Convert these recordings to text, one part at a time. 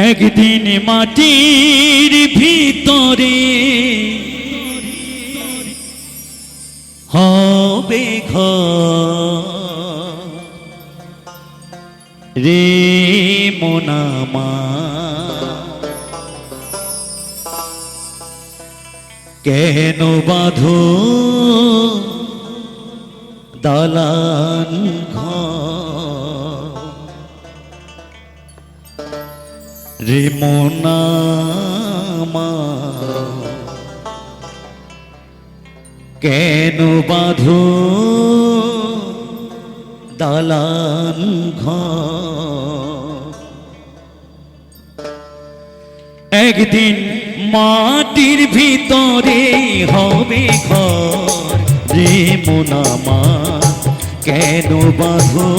একদিন মাটির ভিতরে হবে ঘর রে মোনামা, কেন বাঁধো দালান ঘর রে মোনামা, কেন বাঁধো দালান ঘর। একদিন মাটির ভিতরে হবে ঘর রে মোনামা, কেন বাঁধো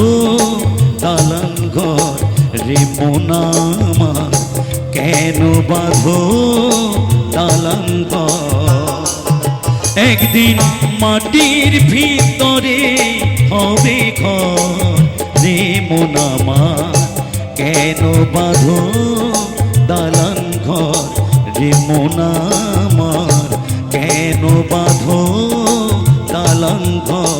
দালান ঘর রে মোনামা, কেন বাঁধো দালান ঘর। একদিন মাটির ভিতরে হবে ঘর রে মোনামা, কেন বাঁধো দালান ঘর রে মোনামা, কেন বাঁধো দালান ঘর।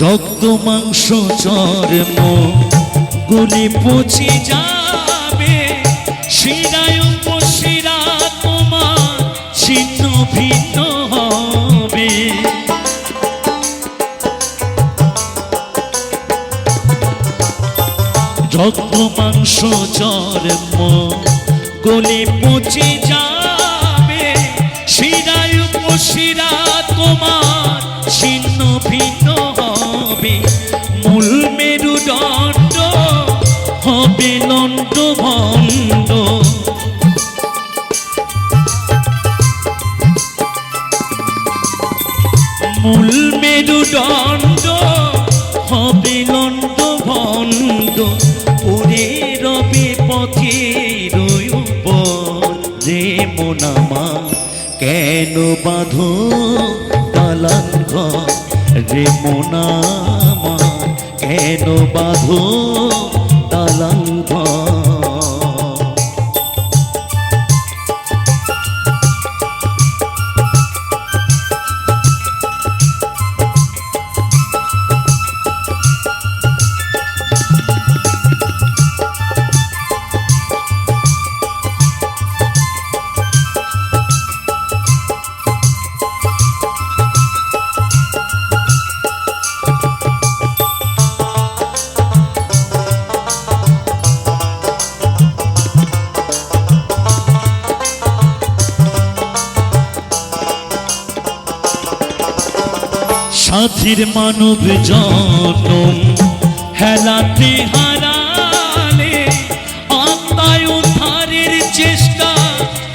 রক্ত মাংস চর্ম গুলি পচে যাবে, শিরায় উপশিরা তোমার ছিন্ন ভিন্ন হবে। রক্ত মাংস চর্ম গুলি পচে যাবে, শিরায় উপশিরা তোমার ছিন্ন ভিন্ন হবে। মূল মেরুদণ্ড হবে লণ্ড ভণ্ড, মূল মেরুদণ্ড হবে লণ্ড ভণ্ড, ওরে রবে পথের উপর রে মোনামা, কেন বাঁধো দালান ঘর রে মোনামা, কেন বাঁধো দালান ঘর। সাথীর মানব জনম হেলাতে হারালে, আত্মায় উদ্ধারের চেষ্টা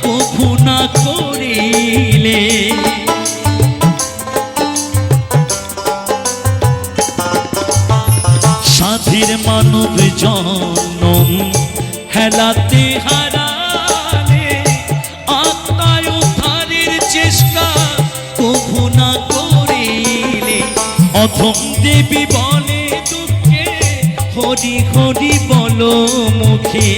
কভু না করিলে। সাথীর মানব জনম হেলাতে হারালে, আত্মায় উদ্ধারের চেষ্টা কভু না করিলে। অথম দেবী বলে দুঃখে হরি হরি বলো মুখে,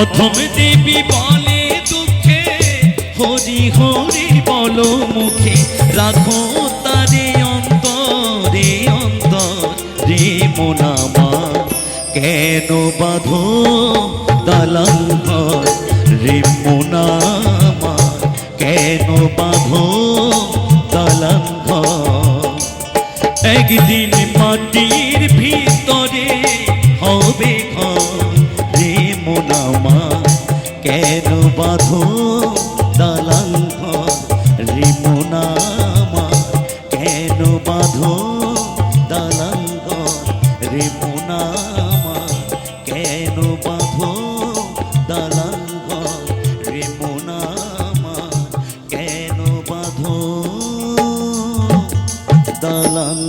অথম দেবী বলে দুঃখে হরি হরি বলো মুখে। রাখো তারে অন্তরে অন্তর রে মোনামা, কেন বাঁধো দালান ঘর রে মোনামা, কেন বাঁধো দালান ঘর। একদিন মাটির ভিতরে হবে ঘর রে মোনামা, কেন বাঁধো দালান ঘর রে মন আমার, কেন বাঁধো দালান ঘর রে মন আমার, কেন বাঁধো দালান ঘর রে মন আমার, কেন বাঁধো দালান